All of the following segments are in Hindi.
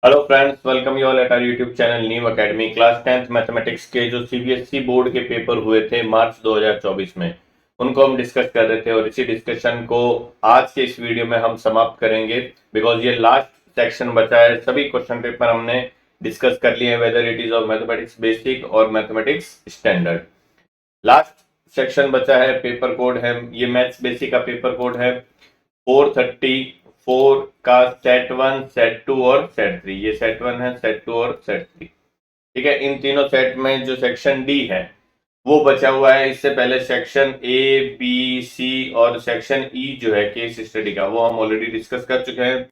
Hello friends, welcome you all at our YouTube channel new academy. Class 10th mathematics के जो सीबीएसई बोर्ड के पेपर हुए थे मार्च 2024 में, उनको हम डिस्कस कर रहे थे और इसी डिस्कशन को आज के इस वीडियो में हम समाप्त करेंगे। बिकॉज ये लास्ट सेक्शन बचा है। सभी क्वेश्चन पेपर हमने डिस्कस कर लिए हैं, whether it is of mathematics basic और मैथमेटिक्स स्टैंडर्ड। लास्ट सेक्शन बचा है, पेपर कोड है। ये मैथ्स बेसिक का पेपर कोड है 434 का सेट 1, सेट 2 और सेट 3। ये सेट 1 है, सेट 2 और सेट 3। ठीक है, इन तीनों सेट में जो सेक्शन डी है वो बचा हुआ है। इससे पहले सेक्शन ए, बी, सी और सेक्शन ई जो है केस स्टडी का, वो हम ऑलरेडी डिस्कस कर चुके हैं।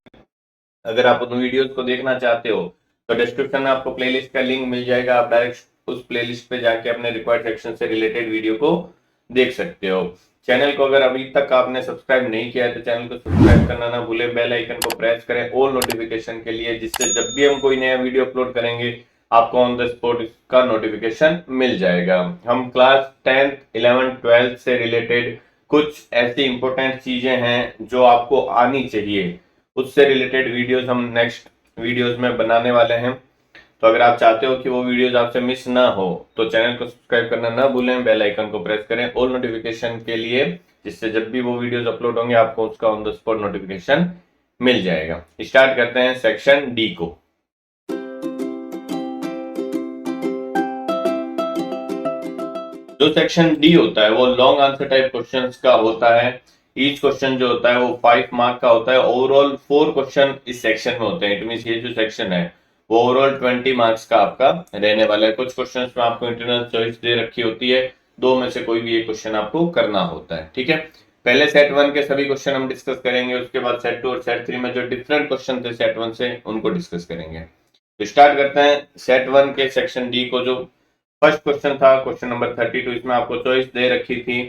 अगर आप उन वीडियोस को देखना चाहते हो तो डिस्क्रिप्शन में आपको प्लेलिस्ट का लिंक मिल जाएगा। आप डायरेक्ट उस प्लेलिस्ट पे जाके अपने रिक्वायर्ड सेक्शन से रिलेटेड वीडियो को देख सकते हो। चैनल को अगर अभी तक आपने सब्सक्राइब नहीं किया है तो चैनल को सब्सक्राइब करना ना भूलें। बेल आइकन को प्रेस करें ऑल नोटिफिकेशन के लिए, जिससे जब भी हम कोई नया वीडियो अपलोड करेंगे आपको ऑन द स्पॉट इसका नोटिफिकेशन मिल जाएगा। हम क्लास 10th 11th 12th से रिलेटेड कुछ ऐसी इंपॉर्टेंट चीजें हैं जो आपको आनी चाहिए, उससे रिलेटेड वीडियोस हम नेक्स्ट वीडियोस में बनाने वाले हैं। तो अगर आप चाहते हो कि वो वीडियोस आपसे मिस ना हो तो चैनल को सब्सक्राइब करना ना भूलें, बेल आइकन को प्रेस करें ऑल नोटिफिकेशन के लिए, जिससे जब भी वो वीडियोस अपलोड होंगे आपको उसका ऑन द स्पॉट नोटिफिकेशन मिल जाएगा। स्टार्ट करते हैं सेक्शन डी को। जो सेक्शन डी होता है वो लॉन्ग आंसर टाइप क्वेश्चंस का होता है। ईच क्वेश्चन जो होता है वो 5 मार्क का होता है। ओवरऑल 4 क्वेश्चन इस सेक्शन में होते हैं। इट मीन ये जो सेक्शन है वो ओवरऑल 20 मार्क्स का आपका रहने वाला है। कुछ क्वेश्चंस में आपको इंटरनल चॉइस दे रखी होती है, दो में से कोई भी एक क्वेश्चन आपको करना होता है। ठीक है, पहले सेट 1 के सभी क्वेश्चन हम डिस्कस करेंगे, उसके बाद सेट 2 और सेट 3 में जो डिफरेंट क्वेश्चन थे सेट 1 से उनको डिस्कस करेंगे। तो स्टार्ट करते हैं सेट 1 के सेक्शन डी को। जो फर्स्ट क्वेश्चन था क्वेश्चन नंबर 32, इसमें आपको चॉइस दे रखी थी।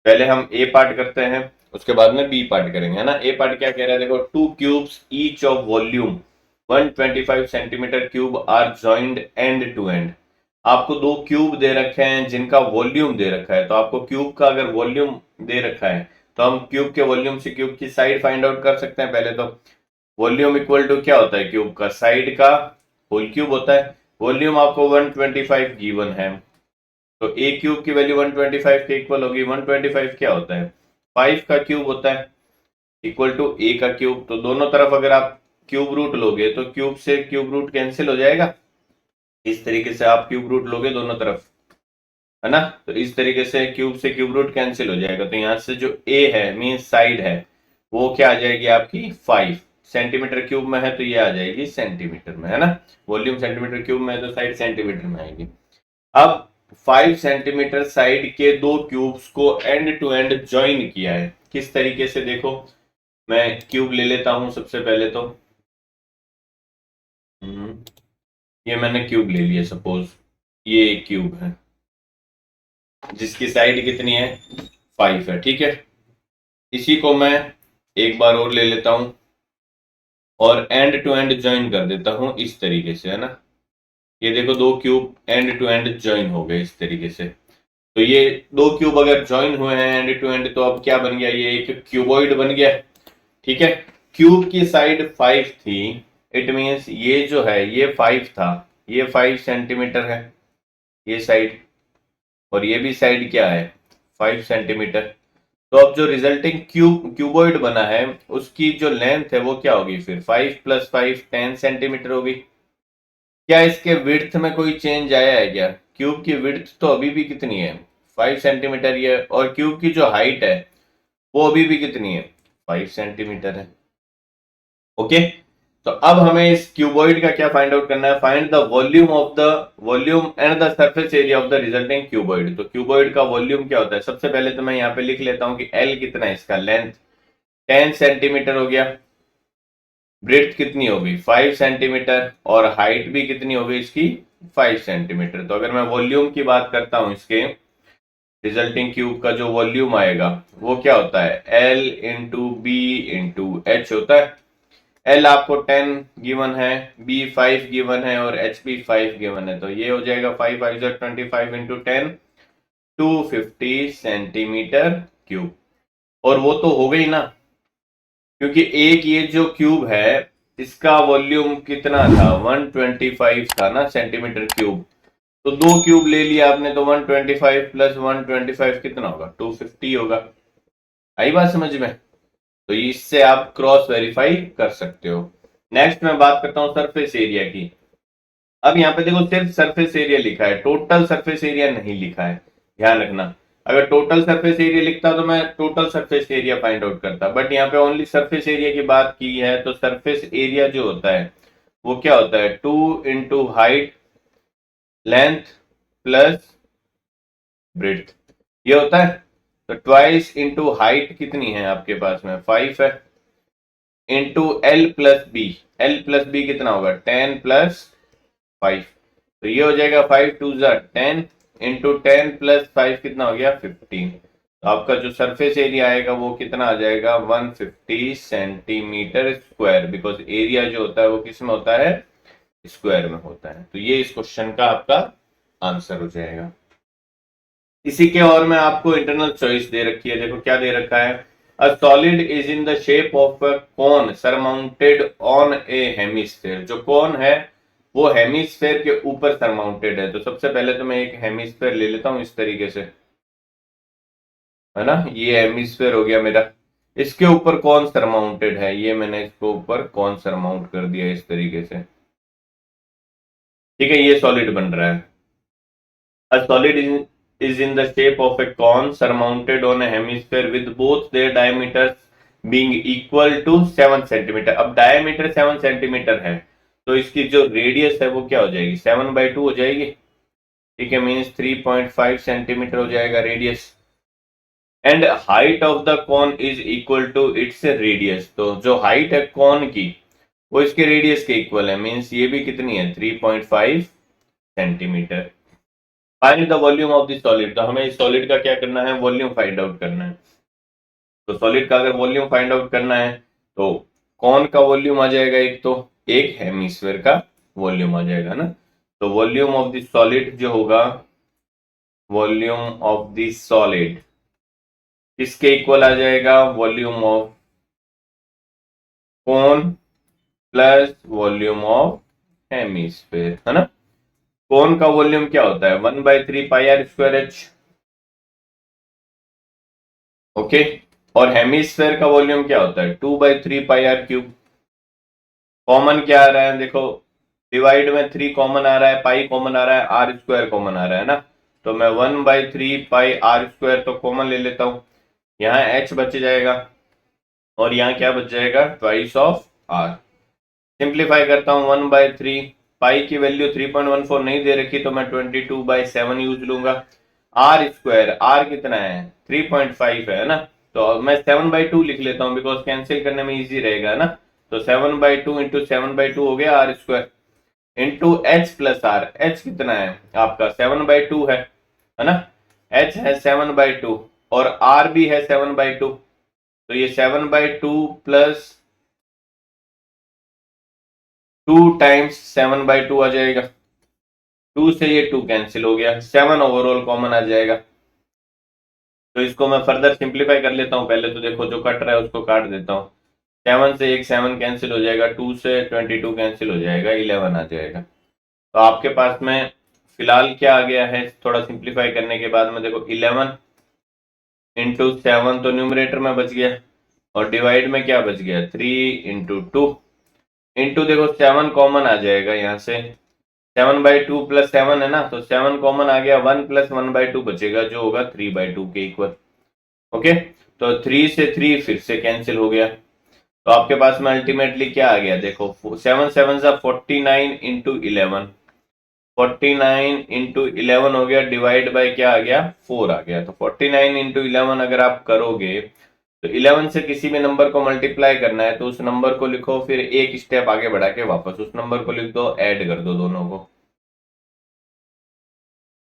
पहले हम ए पार्ट करते हैं, उसके बाद में बी पार्ट करेंगे, है ना। ए पार्ट क्या कह रहा है, देखो, two cubes each of volume 125 centimetre cube are joined end to end. आपको दो क्यूब दे रखे हैं जिनका वॉल्यूम दे रखा है। तो आपको क्यूब का अगर वॉल्यूम दे रखा है तो हम क्यूब के वॉल्यूम से क्यूब की साइड फाइंड आउट कर सकते हैं। पहले तो वॉल्यूम इक्वल टू क्या होता है, क्यूब का साइड का होल क्यूब होता है। वॉल्यूम आपको 125 गिवन है, तो ए क्यूब की वैल्यू 125 के इक्वल होगी। 125 क्या होता है, 5 का क्यूब होता है, इक्वल टू ए का क्यूब। तो दोनों तरफ अगर आप क्यूब रूट लोगे तो क्यूब से क्यूब रूट कैंसिल हो जाएगा। इस तरीके से आप क्यूब रूट लोगे दोनों तरफ, है ना। तो इस तरीके से क्यूब से क्यूब रूट कैंसिल हो जाएगा। तो यहाँ से जो ए है मीन साइड है वो क्या आ जाएगी आपकी 5 सेंटीमीटर क्यूब में है, तो ये आ जाएगी सेंटीमीटर में, है ना। वॉल्यूम सेंटीमीटर क्यूब में है तो साइड सेंटीमीटर में आएगी। अब 5 सेंटीमीटर साइड के दो क्यूब्स को एंड टू एंड ज्वाइन किया है। किस तरीके से, देखो, मैं क्यूब ले लेता हूं सबसे पहले तो। ये मैंने क्यूब ले लिया, सपोज ये एक क्यूब है जिसकी साइड कितनी है, 5 है। ठीक है, इसी को मैं एक बार और ले लेता हूं और एंड टू एंड ज्वाइन कर देता हूं इस तरीके से, है ना। ये देखो, दो cube end to end join हो गए इस तरीके से। तो ये दो क्यूब अगर ज्वाइन हुए हैं एंड टू एंड तो अब क्या बन गया, ये एक क्यूबॉइड बन गया। ठीक है, क्यूब की साइड 5 थी, इट मींस ये जो है ये 5 था, ये 5 सेंटीमीटर है ये साइड, और ये भी साइड क्या है 5 सेंटीमीटर। तो अब जो रिजल्टिंग क्यूबॉइड बना है उसकी जो लेंथ है वो क्या होगी, फिर 5 + 5 10 सेंटीमीटर होगी। क्या इसके विड्थ में कोई चेंज आया है क्या, क्यूब की विड्थ तो अभी भी कितनी है 5 सेंटीमीटर ही है, और क्यूब की जो हाइट है वो अभी भी कितनी है 5 सेंटीमीटर है। ओके, तो अब हमें इस क्यूबॉइड का क्या फाइंड आउट करना है, find the volume and the surface area of the resulting cuboid. तो क्यूबॉइड का वॉल्यूम क्या होता है, सबसे पहले तो मैं यहाँ पे लिख लेता हूं कि एल कितना है, इसका लेंथ 10 सेंटीमीटर हो गया, ब्रेड्थ कितनी होगी 5 सेंटीमीटर, और हाइट भी कितनी होगी इसकी 5 सेंटीमीटर। तो अगर मैं वॉल्यूम की बात करता हूं, इसके रिजल्टिंग क्यूब का जो वॉल्यूम आएगा वो क्या होता है, L into B into H होता है। एल आपको 10 गिवन है, बी 5 गिवन है और एच भी 5 गिवन है। तो ये हो जाएगा 5 5 25 इंटू 10 250 सेंटीमीटर क्यूब। और वो तो हो गई ना, क्योंकि एक ये जो क्यूब है इसका वॉल्यूम कितना था, 125 था ना सेंटीमीटर क्यूब। तो 2 क्यूब ले लिया आपने, तो 125 प्लस 125 कितना होगा, 250 होगा। आई बात समझ में? तो इससे आप क्रॉस वेरीफाई कर सकते हो। नेक्स्ट मैं बात करता हूं सरफेस एरिया की। अब यहाँ पे देखो सिर्फ सरफेस एरिया लिखा है, टोटल सरफेस एरिया नहीं लिखा है, ध्यान रखना। अगर टोटल सरफेस एरिया लिखता तो मैं total surface area find out करता, बट यहाँ पे ओनली सरफेस एरिया की बात की है। तो सरफेस एरिया जो होता है वो क्या होता है, 2 × हाइट लेंथ प्लस ब्रेड्थ, ये होता है। तो ट्वाइस इंटू हाइट कितनी है आपके पास में, 5 है, into L plus B. L plus B कितना होगा, 10 प्लस 5। तो ये हो जाएगा 5 2 ज़ा 10 इंटू 10 प्लस 5 कितना हो गया, 15। तो आपका जो सरफेस एरिया आएगा वो कितना आ जाएगा, 150 सेंटीमीटर स्क्वायर, बिकॉज एरिया जो होता है वो किस में होता है, स्क्वायर में होता है। तो ये इस क्वेश्चन का आपका आंसर हो जाएगा। इसी के और मैं आपको इंटरनल चॉइस दे रखी है, देखो क्या दे रखा है। A solid is in the shape of a cone surmounted on A hemisphere. जो कोन है वो हेमिस्फेयर के ऊपर सरमाउंटेड है। तो सबसे पहले तो मैं एक हेमिस्फेयर ले लेता हूं इस तरीके से, है ना, ये हेमिस्फेयर हो गया मेरा। इसके ऊपर कौन सरमाउंटेड है, ये मैंने इसको ऊपर कौन सरमाउंट कर दिया इस तरीके से, ठीक है, ये सॉलिड बन रहा है। A solid is in the shape of a cone surmounted on a hemisphere with both their diameters being equal to 7 centimetre. अब डायमीटर 7 सेंटीमीटर है तो इसकी जो रेडियस है वो क्या हो जाएगी, 7/2 हो जाएगी, ठीक है, मीन्स 3.5 सेंटीमीटर हो जाएगा radius. And height of the cone is equal to its radius. तो जो हाइट है कॉन की वो इसके रेडियस के इक्वल है, मीन्स ये भी कितनी है, 3.5 centimetre. Find the volume of the solid. तो हमें इस सॉलिड का क्या करना है, वॉल्यूम फाइंड आउट करना है। तो सॉलिड का अगर वॉल्यूम फाइंड आउट करना है तो कौन का वॉल्यूम आ जाएगा, एक तो एक हेमिस्फीयर का वॉल्यूम आ जाएगा ना। तो वॉल्यूम ऑफ द सॉलिड जो होगा, वॉल्यूम ऑफ द सॉलिड किसके इक्वल आ जाएगा, volume of cone plus volume of hemisphere, है ना। कोन का वॉल्यूम क्या होता है, 1/3 पाई आर स्क्वायर एच, ओके। और हेमिस्फेयर का वॉल्यूम क्या होता है, 2/3 पाई आर क्यूब। कॉमन क्या आ रहा है, देखो डिवाइड में 3 कॉमन आ रहा है, पाई कॉमन आ रहा है, आर स्क्वायर कॉमन आ रहा है ना। तो मैं 1/3 पाई आर स्क्वायर तो कॉमन ले लेता हूं, यहाँ एच बच जाएगा और यहाँ क्या बच जाएगा, ट्वाइस ऑफ आर। सिंप्लीफाई करता हूँ, 1/3 पाई की वैल्यू 3.14 नहीं दे रखी तो मैं 22/7 यूज लूंगा। आर स्क्वायर, आर कितना है, 3.5 है ना। तो मैं 7/2 लिख लेता हूँ बिकॉज कैंसिल करने में इजी रहेगा ना। तो 7/2 इंटू 7/2 हो गया R square, into H plus R. H कितना है आपका, 7/2 है ना। एच है 7/2 और आर भी है 7/2। तो ये 7/2 प्लस 2 टाइम्स 7/2 आ जाएगा। 2 से ये 2 कैंसिल हो गया, 7 ओवरऑल कॉमन आ जाएगा। तो इसको मैं फर्दर सिंप्लीफाई कर लेता हूँ। पहले तो देखो जो कट रहा है उसको काट देता हूँ। 7 से एक 7 कैंसिल हो जाएगा, 2 से 22 कैंसिल हो जाएगा, 11 आ जाएगा। तो आपके पास में फिलहाल क्या आ गया है, थोड़ा सिंप्लीफाई करने के बाद में देखो 11 इंटू 7 तो न्यूमरेटर में बच गया और डिवाइड में क्या बच गया, 3 इंटू 2 इंटू देखो 7 कॉमन आ जाएगा यहाँ से। 7/2 प्लस 7 है ना, तो 7 कॉमन आ गया, 1 प्लस 1/2 बचेगा जो होगा 3/2 के इक्वल, ओके। तो 3 से 3 फिर से कैंसिल हो गया। तो आपके पास में अल्टीमेटली क्या आ गया, देखो 7 7 सा 49 इंटू 11, 49 इंटू 11 हो गया, डिवाइड बाय क्या आ गया, 4 आ गया। तो 49 इंटू 11 अगर आप करोगे तो 11 से किसी भी नंबर को मल्टीप्लाई करना है तो उस नंबर को लिखो, फिर एक स्टेप आगे बढ़ा के वापस उस नंबर को लिख दो, ऐड कर दो दोनों को,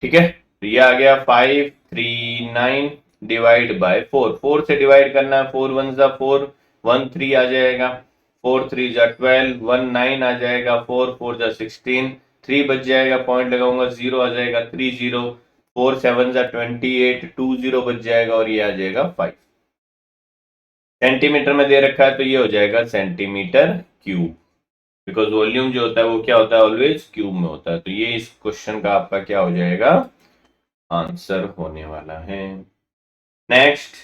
ठीक है। तो ये आ गया 539 डिवाइड बाय 4। 4 से डिवाइड करना है, 4 1 जा 4, 1 3 आ जाएगा, 4 3 जा 12, 1 9 आ जाएगा, 4 4 जा 16, 3 बच जाएगा, पॉइंट लगाऊंगा 0 आ जाएगा, 3 0, 4 7 जा 28, 2 0 बच जाएगा और ये आ जाएगा 5। सेंटीमीटर में दे रखा है तो ये हो जाएगा सेंटीमीटर क्यूब। बिकॉज वॉल्यूम जो होता है वो क्या होता है, ऑलवेज क्यूब में होता है। तो ये इस क्वेश्चन का आपका क्या हो जाएगा, आंसर होने वाला है। नेक्स्ट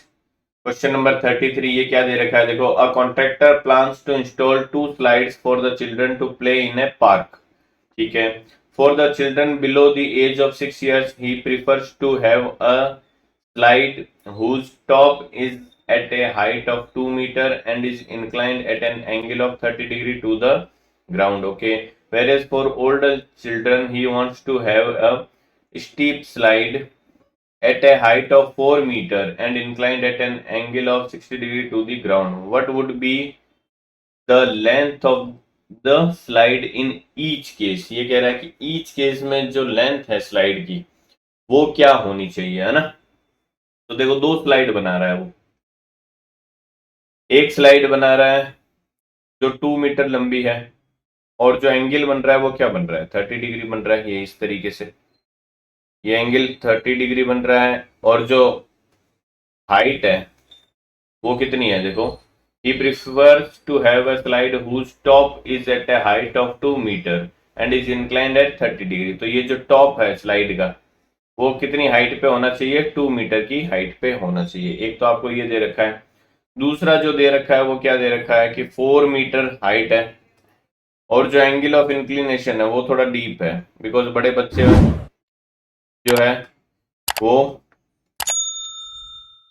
क्वेश्चन नंबर 33, ये क्या दे रखा है, देखो, a contractor plans to install 2 slides for the children to play in a park. ठीक है, for the children below the age of 6 years he prefers to have a slide whose top is at a height of 2 meter and is inclined at an angle of 30 degree to the ground. Okay, whereas for older children he wants to have a steep slide at a height of 4 meter and inclined at an angle of 60 degree to the ground. What would be the length of the slide in each case? ये कह रहा है कि each case में जो लेंथ है स्लाइड की वो क्या होनी चाहिए, है ना। तो देखो, 2 स्लाइड बना रहा है वो। एक स्लाइड बना रहा है जो 2 मीटर लंबी है, और जो एंगल बन रहा है वो क्या बन रहा है, 30 डिग्री बन रहा है। ये इस तरीके से ये एंगल 30 डिग्री बन रहा है, और जो हाइट है वो कितनी है, देखो, he prefers to have a slide whose top is at a height of 2 meter and is inclined at 30 degree. तो ये जो टॉप है स्लाइड का वो कितनी हाइट पे होना चाहिए, 2 मीटर की हाइट पे होना चाहिए। एक तो आपको ये दे रखा है, दूसरा जो दे रखा है वो क्या दे रखा है कि 4 मीटर हाइट है, और जो एंगल ऑफ इंक्लिनेशन है वो थोड़ा डीप है, बिकॉज बड़े बच्चे जो है वो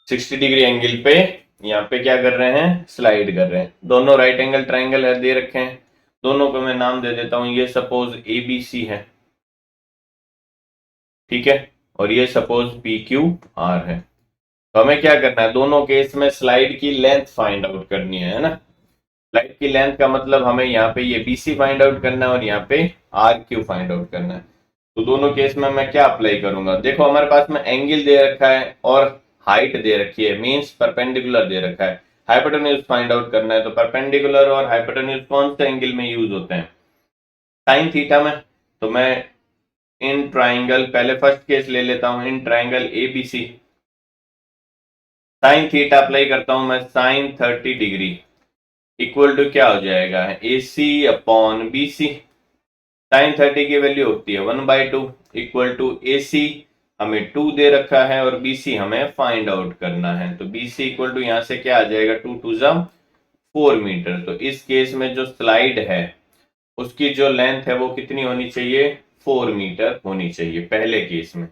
60 डिग्री एंगल पे यहाँ पे क्या कर रहे हैं, स्लाइड कर रहे हैं। दोनों राइट एंगल ट्राइंगल है, दे रखे हैं, दोनों को मैं नाम दे देता हूं। ये सपोज ABC है, ठीक है, और ये सपोज PQR है। तो हमें क्या करना है, दोनों केस में स्लाइड की लेंथ फाइंड आउट करनी है ना। स्लाइड की लेंथ का मतलब हमें यहाँ पे ये BC फाइंड आउट करना है और यहाँ पे RQ फाइंड आउट करना है। तो दोनों केस में मैं क्या अप्लाई करूंगा, देखो हमारे पास में एंगल दे रखा है और हाइट दे रखी है, मींस परपेंडिकुलर दे रखा है। हाइपोटेन्यूज फाइंड आउट करना है, तो परपेंडिकुलर और हाइपोटेन्यूज कौन से एंगल में यूज होते हैं, साइन थीटा में। तो मैं इन ट्राइंगल, पहले फर्स्ट केस ले लेता हूं, in triangle ABC sign theta apply करता हूं मैं, साइन 30 डिग्री इक्वल टू क्या हो जाएगा, AC अपॉन BC। साइन 30 की वैल्यू होती है 1/2 इक्वल टू AC हमें 2 दे रखा है और BC हमें फाइंड आउट करना है। तो BC इक्वल टू यहां से क्या आ जाएगा, 2 2 4 मीटर। तो इस केस में जो स्लाइड है उसकी जो लेंथ है वो कितनी होनी चाहिए, 4 मीटर होनी चाहिए पहले केस में।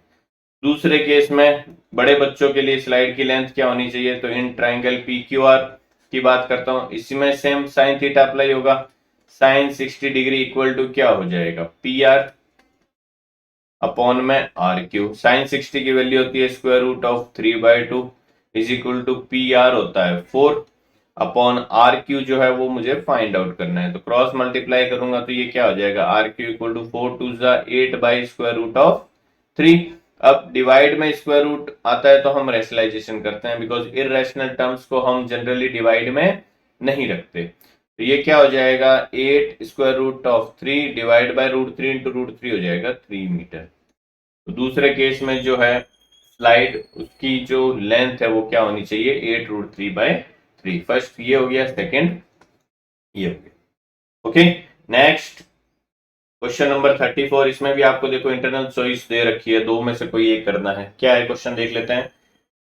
दूसरे केस में बड़े बच्चों के लिए स्लाइड की लेंथ क्या होनी चाहिए, तो इन ट्राइंगल PQR की बात करता हूं, इसमें सेम साइन थीटा अप्लाई होगा। साइन 60 डिग्री इक्वल टू क्या हो जाएगा, PR अपॉन में RQ। साइन 60 की वैल्यू होती है square root of 3/2 is equal to PR होता है 4 अपॉन RQ जो है वो मुझे फाइंड आउट करना है। तो क्रॉस मल्टीप्लाई करूंगा तो ये क्या हो जाएगा, RQ equal to 4 2 8 by square root of 3। अब डिवाइड में स्क्वायर रूट आता है तो हम रेशनलाइजेशन करते हैं, बिकॉज इरेशनल टर्म्स को हम जनरली डिवाइड में नहीं रखते। तो ये क्या हो जाएगा, 8 square root of 3 divide by root 3 into root 3 हो जाएगा 3 मीटर। तो दूसरे केस में जो है स्लाइड उसकी जो लेंथ है वो क्या होनी चाहिए, 8√3/3। फर्स्ट ये हो गया, सेकंड ये हो गया। Okay, next question number 34। इसमें भी आपको देखो इंटरनल चॉइस दे रखी है, दो में से कोई एक करना है। क्या है क्वेश्चन, देख लेते हैं।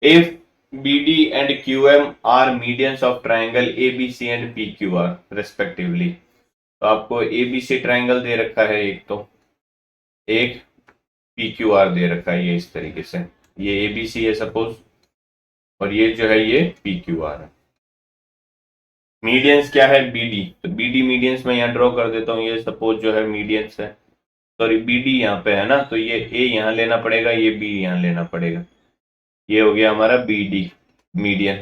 If BD and QM are medians of triangle ABC and PQR respectively। तो आपको ABC ट्राइंगल दे रखा है एक, तो एक PQR दे रखा है ये इस तरीके से। ये ABC है सपोज, और ये जो है ये PQR है। मीडियंस क्या है, BD। तो BD मीडियंस में यहाँ ड्रॉ कर देता हूँ, ये सपोज जो है मीडियंस है, सॉरी BD यहाँ पे है ना, तो ये A यहाँ लेना पड़ेगा, ये B यहाँ लेना पड़ेगा। ये हो गया हमारा BD मीडियन।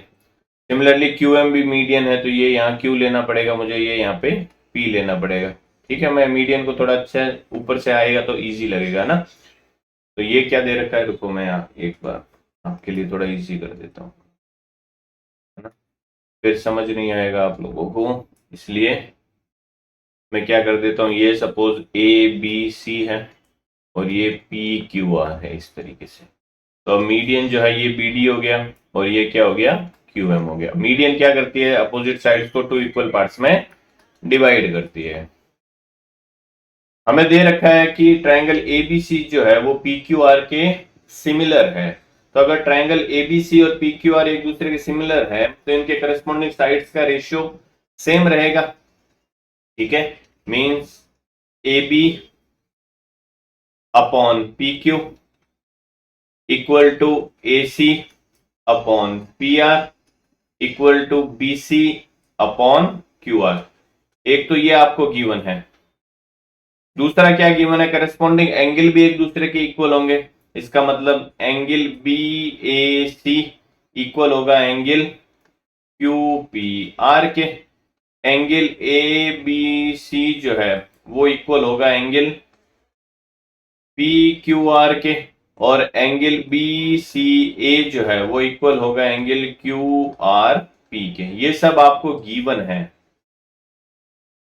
सिमिलरली QM भी मीडियन है, तो ये यहाँ Q लेना पड़ेगा मुझे, ये यहाँ पे P लेना पड़ेगा। ठीक है, मैं मीडियन को थोड़ा अच्छा ऊपर से आएगा तो इजी लगेगा ना। तो ये क्या दे रखा है, रुको मैं एक बार आपके लिए थोड़ा इजी कर देता हूँ, है ना, फिर समझ नहीं आएगा आप लोगों को, इसलिए मैं क्या कर देता हूँ, ये सपोज ABC है और ये PQR है इस तरीके से। तो मीडियन जो है ये BD हो गया और ये क्या हो गया, QM हो गया। मीडियन क्या करती है, अपोजिट साइड्स को 2 इक्वल पार्ट्स में डिवाइड करती है। हमें दे रखा है कि ट्रायंगल एबीसी जो है वो पीक्यूआर के सिमिलर है। तो अगर ट्रायंगल एबीसी और पीक्यूआर एक दूसरे के सिमिलर है तो इनके करस्पॉन्डिंग साइड्स का रेशियो सेम रहेगा। ठीक है, means A B upon P Q equal to A C upon P R equal to B C upon Q R. एक तो ये आपको गिवन है, दूसरा क्या गिवन है, करस्पॉन्डिंग एंगल भी एक दूसरे के इक्वल होंगे। इसका मतलब एंगल बी ए सी इक्वल होगा एंगल क्यू पी आर के। एंगल ए बी सी जो है वो इक्वल होगा एंगल पी क्यू आर के, और एंगल बी सी ए जो है वो इक्वल होगा एंगल क्यू आर पी के। ये सब आपको गिवन है।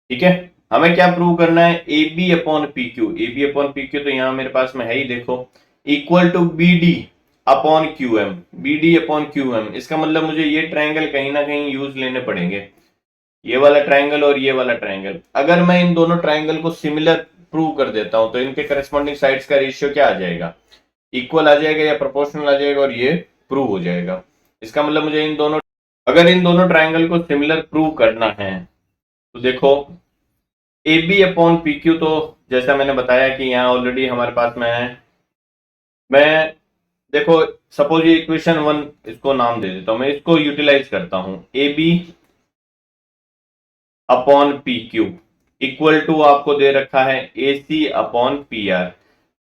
ठीक है, हमें क्या प्रूव करना है, A B upon P Q. A B upon P Q तो यहां मेरे पास में है ही, देखो, equal to B D upon Q M. B D upon Q M, इसका मतलब मुझे ये ट्रायंगल कहीं ना कहीं यूज लेने पड़ेंगे, ये वाला ट्रायंगल और ये वाला ट्रायंगल। अगर मैं इन दोनों ट्रायंगल को सिमिलर प्रूव कर देता हूं तो इनके करस्पॉन्डिंग साइड्स का रेशियो क्या आ जाएगा, इक्वल आ जाएगा या प्रोपोर्शनल आ जाएगा, और ये प्रूव हो जाएगा। इसका मतलब मुझे इन दोनों, अगर इन दोनों ट्रायंगल को सिमिलर प्रूव करना है तो देखो, A B upon P Q, तो जैसा मैंने बताया कि यहाँ ऑलरेडी हमारे पास में है। मैं देखो, सपोज ये इक्वेशन 1, इसको नाम दे देता हूं, मैं इसको यूटिलाइज करता हूं, A B upon P Q equal to आपको दे रखा है A C upon P R.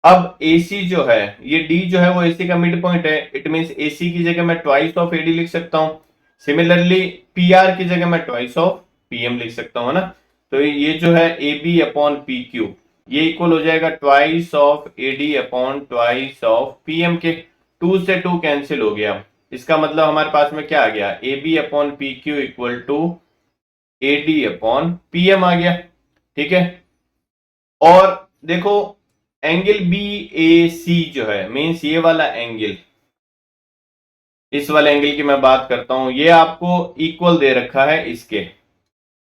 अब ए सी जो है, ये डी जो है वो ए सी का मिड पॉइंट है, इट मीन्स ए सी की जगह मैं ट्वाइस ऑफ ए डी लिख सकता हूं। सिमिलरली पी आर की जगह मैं ट्वाइस ऑफ पी एम लिख सकता हूं ना। तो ये जो है A B upon P Q, ये इक्वल हो जाएगा twice of A D upon twice of P M के। 2 से 2 कैंसिल हो गया, इसका मतलब हमारे पास में क्या आ गया, A B upon P Q equal to A D upon P M आ गया। ठीक है, और देखो एंगल बी ए सी जो है, मीन्स ये वाला एंगल, इस वाले एंगल की मैं बात करता हूं, ये आपको इक्वल दे रखा है इसके।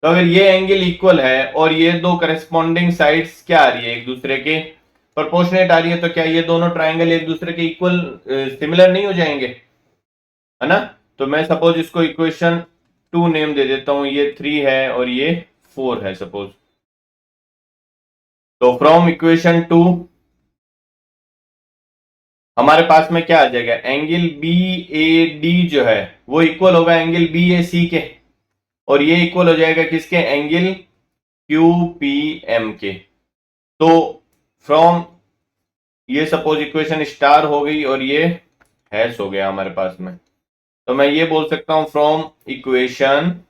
तो अगर ये एंगल इक्वल है और ये दो करस्पॉन्डिंग साइड्स क्या आ रही है, एक दूसरे के प्रोपोर्शनेट आ रही है, तो क्या ये दोनों ट्रायंगल एक दूसरे के इक्वल सिमिलर नहीं हो जाएंगे, है ना। तो मैं सपोज इसको इक्वेशन 2 नेम दे देता हूं, ये 3 है और ये 4 है सपोज। तो फ्रॉम इक्वेशन 2 हमारे पास में क्या आ जाएगा, एंगल बी ए डी जो है वो इक्वल होगा एंगल बी ए सी के, और ये इक्वल हो जाएगा किसके, एंगल क्यू पी एम के। तो फ्रॉम, ये सपोज इक्वेशन स्टार हो गई और ये हैश हो गया हमारे पास में। तो मैं ये बोल सकता हूं from equation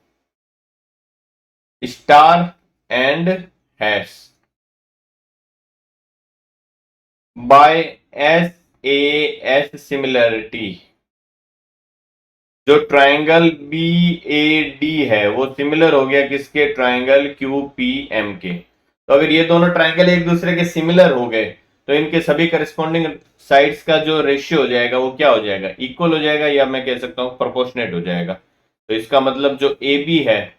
star and hash by S A S similarity, जो ट्रायंगल बी ए डी है वो सिमिलर हो गया किसके, ट्रायंगल क्यू पी एम के। तो अगर ये दोनों ट्रायंगल एक दूसरे के सिमिलर हो गए तो इनके सभी करस्पॉन्डिंग साइड्स का जो रेशियो हो जाएगा वो क्या हो जाएगा, इक्वल हो जाएगा, या मैं कह सकता हूं प्रोपोर्शनेट हो जाएगा। तो इसका मतलब जो ए बी है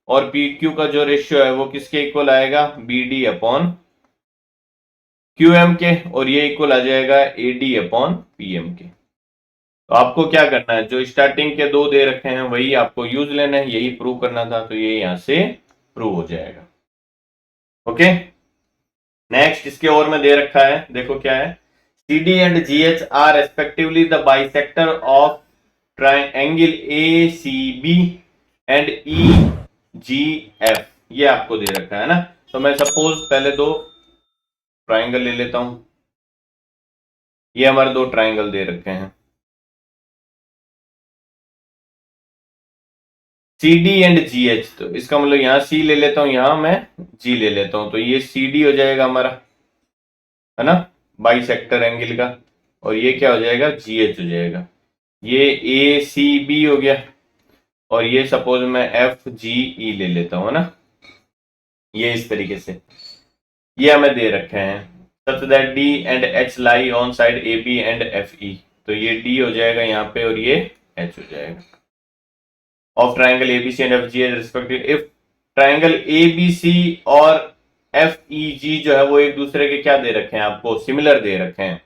और पी क्यू का जो रेशियो है वो किसके इक्वल आएगा, B D upon Q M के, और ये इक्वल आ जाएगा A D upon P M के। तो आपको क्या करना है, जो स्टार्टिंग के दो दे रखे हैं वही आपको यूज लेना है, यही प्रूव करना था, तो ये यहां से प्रूव हो जाएगा। ओके, नेक्स्ट इसके और में दे रखा है, देखो क्या है, C D and G H are respectively the bisector of triangle A C B and E G F, ये आपको दे रखा है ना। तो मैं सपोज पहले दो ट्रायंगल ले लेता हूं, ये हमारे दो ट्रायंगल दे रखे हैं, C D and G H. तो इसका मतलब यहां सी ले लेता हूं, यहां मैं जी ले लेता हूं, तो ये सी डी हो जाएगा हमारा, है ना, बाई सेक्टर एंगल का, और ये क्या हो जाएगा, जी एच हो जाएगा। ये ए सी बी हो गया, और ये सपोज मैं एफ जी ई ले लेता हूं, है ना, ये इस तरीके से ये हमें दे रखे हैं, such that D and H lie on side A B and F E. तो ये डी हो जाएगा यहाँ पे और ये एच हो जाएगा, of triangle ABC and FG as respective. If triangle ABC और FEG जो है वो एक दूसरे के क्या दे रखे हैं आपको, सिमिलर दे रखे हैं।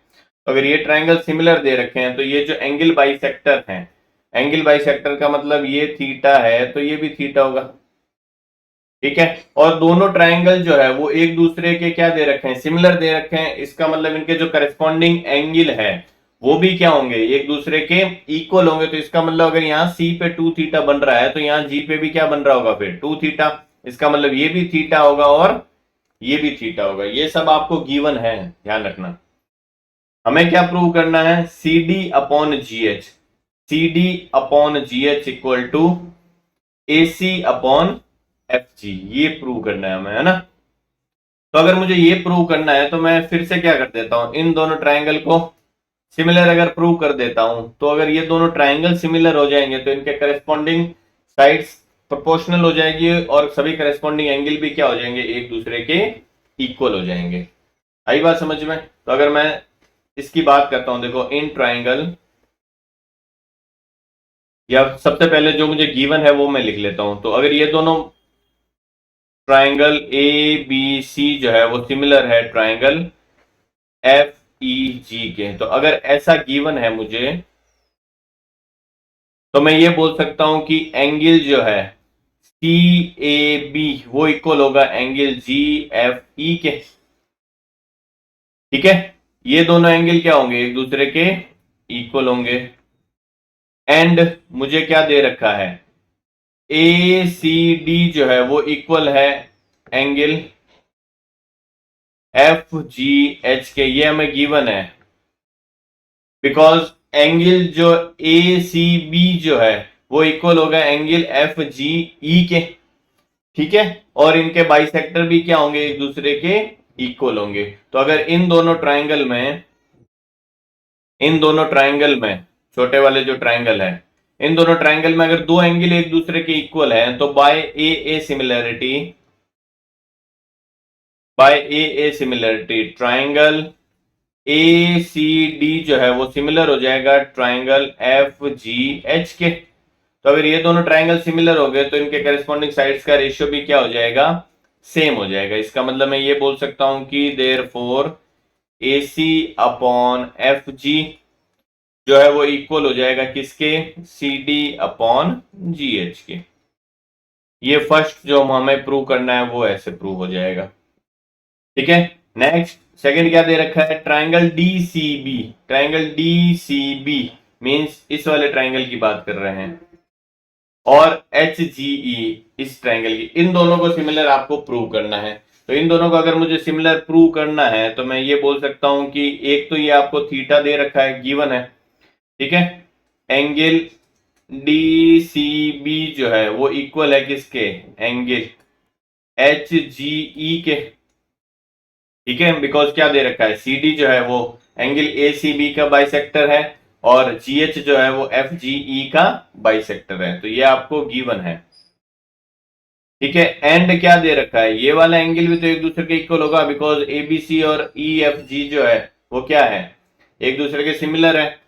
तो अगर ये ट्रायंगल सिमिलर दे रखे हैं तो ये जो एंगल बाइसेक्टर है, एंगल बाइसेक्टर का मतलब ये थीटा है तो ये भी थीटा होगा, ठीक है। और दोनों ट्रायंगल जो है वो एक दूसरे के क्या दे रखे हैं, सिमिलर दे रखे हैं। इसका मतलब इनके जो करस्पॉन्डिंग एंगल है वो भी क्या होंगे, एक दूसरे के इक्वल होंगे। तो इसका मतलब अगर यहाँ सी पे 2 थीटा बन रहा है तो यहाँ जी पे भी क्या बन रहा होगा, फिर 2 थीटा। इसका मतलब ये भी थीटा होगा और ये भी थीटा होगा। ये सब आपको गिवन है, ध्यान रखना। हमें क्या प्रूव करना है, C D upon G H, C D upon G H equal to A C upon F G, ये प्रूव करना है हमें, है ना। तो अगर मुझे ये प्रूव करना है तो मैं फिर से क्या कर देता हूं, इन दोनों ट्राइंगल को सिमिलर अगर प्रूव कर देता हूं तो अगर ये दोनों ट्राइंगल सिमिलर हो जाएंगे तो इनके करस्पॉन्डिंग साइड्स प्रोपोर्शनल हो जाएगी और सभी करस्पॉन्डिंग एंगल भी क्या हो जाएंगे, एक दूसरे के इक्वल हो जाएंगे। आई बात समझ में। तो अगर मैं इसकी बात करता हूं, देखो इन ट्राइंगल, या सबसे पहले जो मुझे गिवन है वो मैं लिख लेता हूं। तो अगर ये दोनों ट्राइंगल ए बी सी जो है वो सिमिलर है ट्राइंगल एफ ई जी के, तो अगर ऐसा गिवन है मुझे तो मैं ये बोल सकता हूं कि एंगल जो है सी ए बी वो इक्वल होगा एंगल जी एफ ई के, ठीक है। ये दोनों एंगल क्या होंगे, एक दूसरे के इक्वल होंगे। एंड मुझे क्या दे रखा है, ए सी डी जो है वो इक्वल है एंगल एफ जी एच के, ये हमें गिवन है। बिकॉज एंगल जो ए सी बी जो है वो इक्वल होगा एंगल एफ जी ई के, ठीक है। और इनके बाइसेक्टर भी क्या होंगे, एक दूसरे के इक्वल होंगे। तो अगर इन दोनों ट्राइंगल में, इन दोनों ट्राइंगल में, छोटे वाले जो ट्राइंगल है, इन दोनों ट्राइंगल में अगर दो एंगल एक दूसरे के इक्वल है तो by A similarity, by A similarity triangle A C D जो है वो सिमिलर हो जाएगा ट्राइंगल एफ जी एच के। तो अगर ये दोनों ट्राइंगल सिमिलर हो गए तो इनके करस्पॉन्डिंग साइड्स का रेशियो भी क्या हो जाएगा, सेम हो जाएगा। इसका मतलब मैं ये बोल सकता हूं कि therefore A C upon F G जो है वो इक्वल हो जाएगा किसके, C D upon G H के। ये फर्स्ट जो हमें प्रूव करना है वो ऐसे प्रूव हो जाएगा, ठीक है। नेक्स्ट सेकंड क्या दे रखा है, triangle D C B, triangle D C B means इस वाले ट्राइंगल की बात कर रहे हैं, और एच जी ई इस ट्राइंगल की, इन दोनों को सिमिलर आपको प्रूव करना है। तो इन दोनों को अगर मुझे सिमिलर प्रूव करना है तो मैं ये बोल सकता हूं कि एक तो ये आपको थीटा दे रखा है, गिवन है, ठीक है। एंगल डी सी बी जो है वो इक्वल है किसके, एंगल एच जी ई के, ठीक है। बिकॉज क्या दे रखा है, सी डी जो है वो एंगल ए सी बी का बाइसेक्टर है और जी एच जो है वो एफ जी ई का बाइसेक्टर है। तो ये आपको गिवन है, ठीक है। एंड क्या दे रखा है, ये वाला एंगल भी तो एक दूसरे के इक्वल होगा बिकॉज ए बी सी और ई एफ जी जो है वो क्या है, एक दूसरे के सिमिलर है।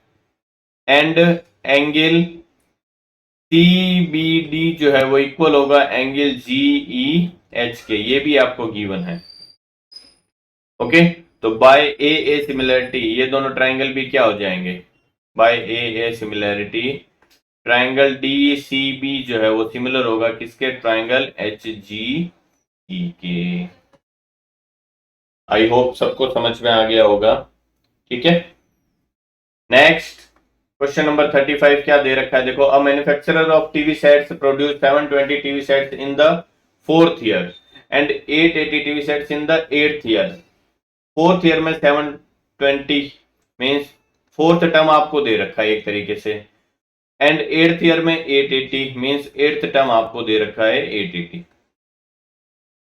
And angle C B D जो है वो इक्वल होगा एंगल जी ई एच के, ये भी आपको गिवन है, ओके। तो बाय ए सिमिलैरिटी ये दोनों ट्राइंगल भी क्या हो जाएंगे, by A similarity triangle D C B जो है वो सिमिलर होगा किसके, ट्राइंगल एच जी ई के। आई होप सबको समझ में आ गया होगा, ठीक है। नेक्स्ट क्वेश्चन नंबर 35 क्या दे रखा है, देखो a manufacturer of TV sets produce 720 TV sets in the 4th year and 880 TV sets in the 8th year. 4th year में 720 मीन्स 4th टर्म आपको दे रखा है एक तरीके से, एंड 8th ईयर में 880 मीन्स 8th टर्म आपको दे रखा है 880।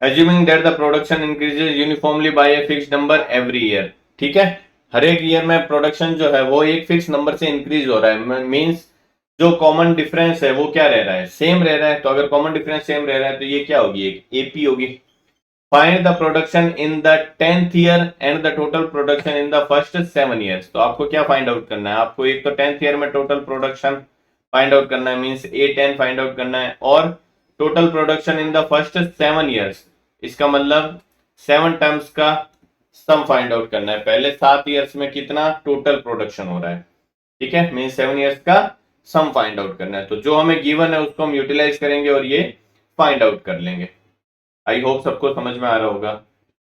Assuming that the production increases uniformly by a fixed number every year, ठीक है। हर एक ईयर में प्रोडक्शन जो है वो एक फिक्स नंबर से इंक्रीज हो रहा है, मीन्स जो कॉमन डिफरेंस है वो क्या रह रहा है, सेम रह रहा है। तो अगर कॉमन डिफरेंस सेम रह रहा है तो ये क्या होगी, एक एपी होगी। Find the production in the 10th year and the total production in the first 7 years. तो आपको क्या फाइंड आउट करना है, आपको एक तो 10th ईयर में टोटल प्रोडक्शन फाइंड आउट करना है, मीन्स A10 फाइंड आउट करना है, और total production in the first 7 years. इसका मतलब 7 टर्म्स का सम फाइंड आउट करना है। पहले 7 ईयर्स में कितना टोटल प्रोडक्शन हो रहा है, ठीक है, मीन 7 ईयर्स का सम फाइंड आउट करना है। तो जो हमें गिवन है उसको हम यूटिलाइज करेंगे और ये फाइंड आउट कर लेंगे। आई होप सबको समझ में आ रहा होगा,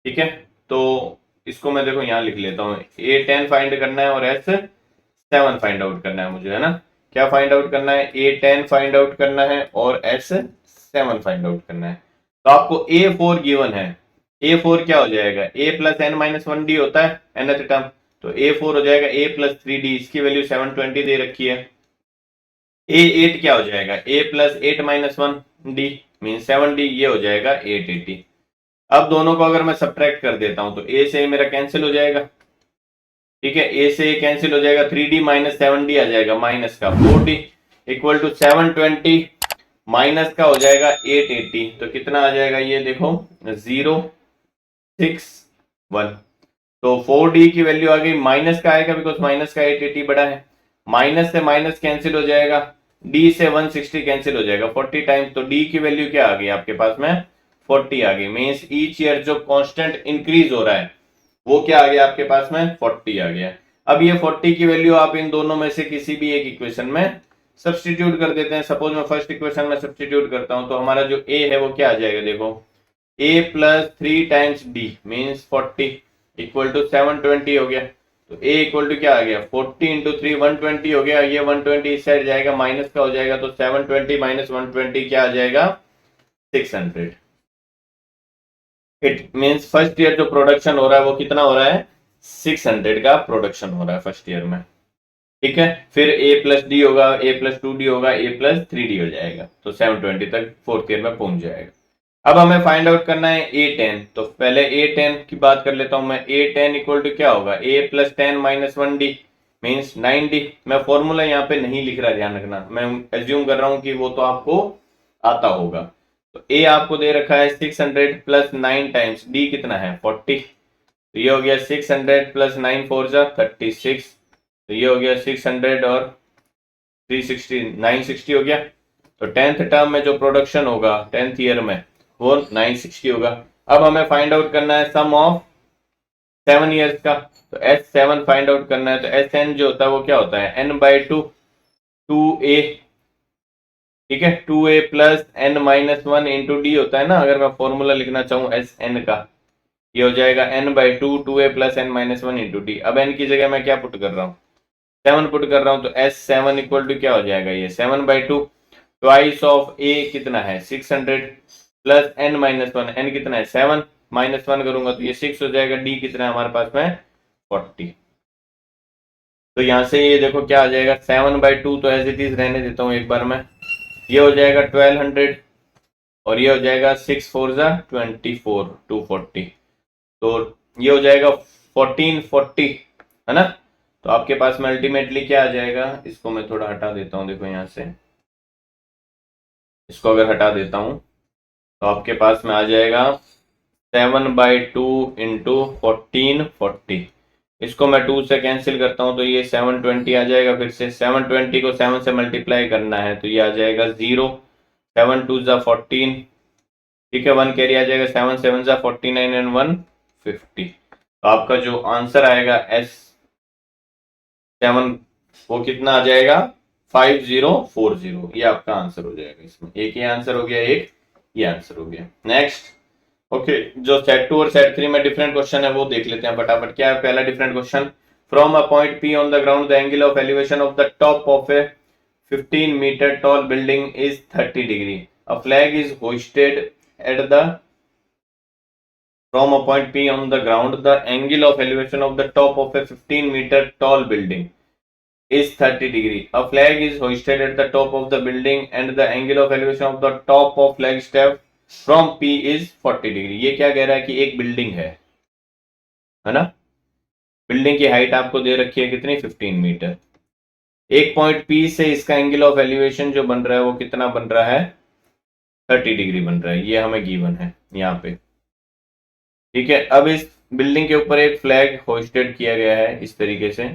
ठीक है। तो इसको मैं देखो यहाँ लिख लेता हूँ, A10 फाइंड करना है और S7 फाइंड आउट करना है मुझे, है ना। क्या फाइंड आउट करना है, A10 फाइंड आउट करना है और S7 फाइंड आउट करना है। तो आपको A4 गिवन है, A4 क्या हो जाएगा, A plus N minus 1D होता है nth टर्म, तो A4 हो जाएगा A प्लस 3D, इसकी वैल्यू 720 दे रखी है। A8 क्या हो जाएगा, A plus 8 minus 1D mean 7D, ये हो जाएगा 880। अब दोनों को अगर मैं सब्ट्रैक्ट कर देता हूं तो A से मेरा कैंसिल हो जाएगा, ठीक है, A से कैंसिल हो जाएगा, 3D माइनस 7D आ जाएगा, माइनस का 4D इक्वल टू 720 माइनस का हो जाएगा 880, तो कितना आ जाएगा ये देखो 061। तो 4D की वैल्यू आ गई, माइनस का आएगा बिकॉज माइनस का 880 बड़ा है, माइनस से माइनस कैंसिल हो जाएगा, D से 160 कैंसिल हो जाएगा 40 टाइम्स, तो D की वैल्यू क्या आ गई आपके पास में 40 आ गई। मीन्स ईच ईयर जो कांस्टेंट इंक्रीज हो रहा है वो क्या आ गया आपके पास में 40 आ गया। अब ये 40 की वैल्यू आप इन दोनों में से किसी भी एक इक्वेशन में सब्स्टिट्यूट कर देते हैं। सपोज मैं फर्स्ट इक्वेशन में सब्स्टिट्यूट करता हूं तो हमारा जो A है वो क्या आ जाएगा, देखो A plus 3 times D means 40 equal to 720 हो गया। तो A इक्वल टू क्या आ गया 40 इंटू 3 120 हो गया, ये 120 इस साइड जाएगा, माइनस का हो जाएगा, तो 720 माइनस 120 क्या आ जाएगा 600। इट मीन्स फर्स्ट ईयर जो प्रोडक्शन हो रहा है वो कितना हो रहा है 600 का प्रोडक्शन हो रहा है फर्स्ट ईयर में, ठीक है। फिर A प्लस डी होगा, A प्लस 2D होगा, A प्लस 3D हो जाएगा, तो 720 तक फोर्थ ईयर में पहुंच जाएगा। अब हमें फाइंड आउट करना है A10, तो पहले A10 की बात कर लेता हूं मैं। A10 इक्वल टू क्या होगा, A plus 10 minus 1D means 9D। मैं फॉर्मूला यहाँ पे नहीं लिख रहा, ध्यान रखना, मैं एज्यूम कर रहा हूं कि वो तो आपको आता होगा। तो A आपको दे रखा है 600 प्लस 9 टाइम्स D कितना है 40, तो ये हो गया 600 प्लस 9 4 जा 36, तो ये हो गया 600 और 360 960 हो गया। तो 10th टर्म में जो प्रोडक्शन होगा 10th ईयर में वो 960 होगा। अब हमें फाइंड आउट करना है सम ऑफ 7 ईयर्स का, तो S7 फाइंड आउट करना है। तो Sn जो होता है वो क्या होता है n/2 2a, ठीक है, 2a plus n minus 1 into D होता है ना। अगर मैं फॉर्मूला लिखना चाहूँ Sn का, ये हो जाएगा n/2 2a plus n minus 1 into D. अब n की जगह मैं क्या पुट कर रहा हूँ 7 पुट कर रहा हूँ, तो S7 इक्वल टू क्या हो जाएगा ये 7/2 ट्वाइस ऑफ A कितना है 600 प्लस n माइनस 1, n कितना है 7 माइनस 1 करूंगा तो ये 6 हो जाएगा, D कितना है हमारे पास में 40। तो यहां से ये देखो क्या आ जाएगा 7/2, तो एज इट इज रहने देता हूँ एक बार में, ये हो जाएगा 1200 और ये हो जाएगा 6 4 जा 24 240, तो ये हो जाएगा 1440, है ना। तो आपके पास में अल्टीमेटली क्या आ जाएगा, इसको मैं थोड़ा हटा देता हूं, देखो यहां से इसको अगर हटा देता हूं तो आपके पास में आ जाएगा 7/2 इंटू 1440। इसको मैं 2 से कैंसिल करता हूं तो ये 720 आ जाएगा। फिर से 720 को 7 से मल्टीप्लाई करना है तो ये आ जाएगा 0, 7 2 जा 14, ठीक है, 1 कैरी आ जाएगा, 7 7 जा 49 एंड 150। तो आपका जो आंसर आएगा S7 वो कितना आ जाएगा 5040, ये आपका आंसर हो जाएगा। इसमें एक ये आंसर हो गया, एक ये आंसर हो गया। नेक्स्ट, ओके, जो सेट 2 और सेट 3 में डिफरेंट क्वेश्चन है वो देख लेते हैं फटाफट। क्या है पहला different question, from a point P on the ground the angle of elevation of the top of a 15 metre tall building is 30 degree, a flag is hoisted at the from a point P on the ground, the angle of elevation of the top of a 15-meter tall building is 30 degree. A flag is hoisted at the top of the building and the angle of elevation of the top of flag step from P is 40 degree. ये क्या कह रहा है कि एक बिल्डिंग है ना, बिल्डिंग की हाइट आपको दे रखी है कितनी 15 मीटर, एक पॉइंट P से इसका एंगल ऑफ एलिवेशन जो बन रहा है वो कितना बन रहा है 30 डिग्री बन रहा है, ये हमें गिवन है यहाँ पे, ठीक है। अब इस बिल्डिंग के ऊपर एक फ्लैग होस्टेड किया गया है इस तरीके से,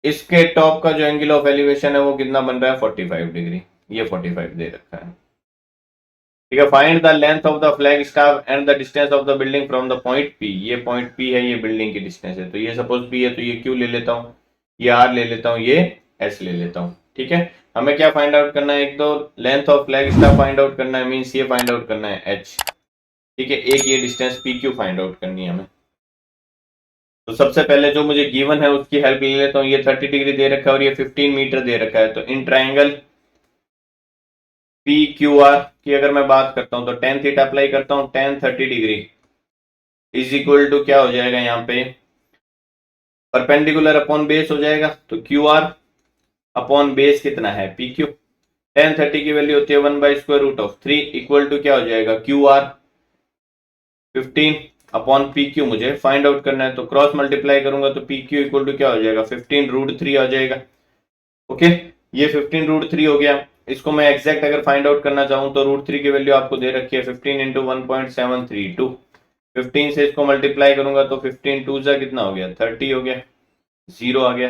इसके टॉप का जो एंगल ऑफ एलिवेशन है वो कितना बन रहा है 45 डिग्री, ये 45 दे रखा है, ठीक है, find the length of the flag staff and the distance of the building from the point P. ये पॉइंट पी है, ये बिल्डिंग की डिस्टेंस है, तो ये सपोज पी है तो ये क्यू ले लेता हूँ, ये आर ले लेता हूँ, ये एस ले लेता हूँ। ठीक है, हमें क्या फाइंड आउट करना है, एक तो length of flag staff find out करना है, मीन्स ये फाइंड आउट करना है एच। ठीक है, एक ये distance P Q find out करनी है हमें। तो सबसे पहले जो मुझे गिवन है उसकी हेल्प ले लेता हूँ। ये 30 डिग्री दे रखा है और ये 15 मीटर दे रखा है, तो in triangle P Q R की अगर मैं बात करता हूं तो टेन थीटा अप्लाई करता हूं, tan 30 degree is equal to क्या हो जाएगा यहाँ पे, परपेंडिकुलर अपॉन बेस हो जाएगा, तो क्यू आर अपॉन बेस कितना है पी क्यू। टेन 30 की वैल्यू होती है 1/√3 इक्वल टू क्या हो जाएगा Q R 15 upon P Q मुझे फाइंड आउट करना है, तो क्रॉस मल्टीप्लाई करूंगा तो पी क्यू इक्वल टू क्या हो जाएगा 15√3 आ जाएगा। ओके, ये 15√3 हो गया। इसको मैं एग्जैक्ट अगर फाइंड आउट करना चाहूं तो √3 की वैल्यू आपको दे रखी है 15 इंटू 1.732। 15 से इसको मल्टीप्लाई करूंगा तो 15 टू जा कितना हो गया 30 हो गया, 0 आ गया,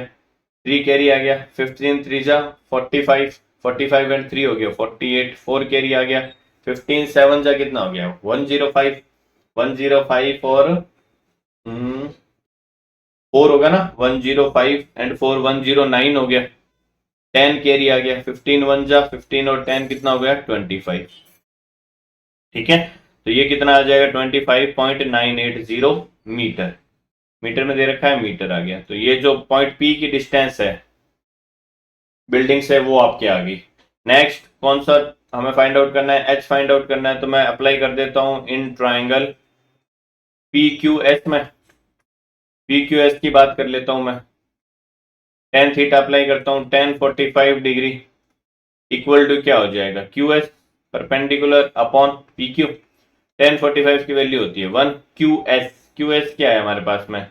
3 कैरी आ गया, 15 3 जा 45, 45 एंड 3 हो गया 48, 4 कैरी आ गया, 15 7 जा कितना हो गया 105, 105 और 4 होगा ना, 105 एंड 4 109 हो गया, 10 कैरी आ गया, 15 1 जा 15 और 10 कितना हो गया 25। ठीक है, तो ये कितना आ जाएगा 25.980 मीटर। मीटर में दे रखा है, मीटर आ गया। तो ये जो पॉइंट पी की डिस्टेंस है बिल्डिंग से वो आपके आ गई। नेक्स्ट कौन सा हमें फाइंड आउट करना है, एच फाइंड आउट करना है, तो मैं अप्लाई कर देता हूं in triangle P Q S में। पी क्यू एस की बात कर लेता हूं मैं, टेन थीटा अप्लाई करता हूं, 1045 डिग्री इक्वल टू क्या हो जाएगा Q S perpendicular upon P Q. 1045 की वैल्यू होती है 1 क्यू एस। क्यू एस क्या है हमारे पास में,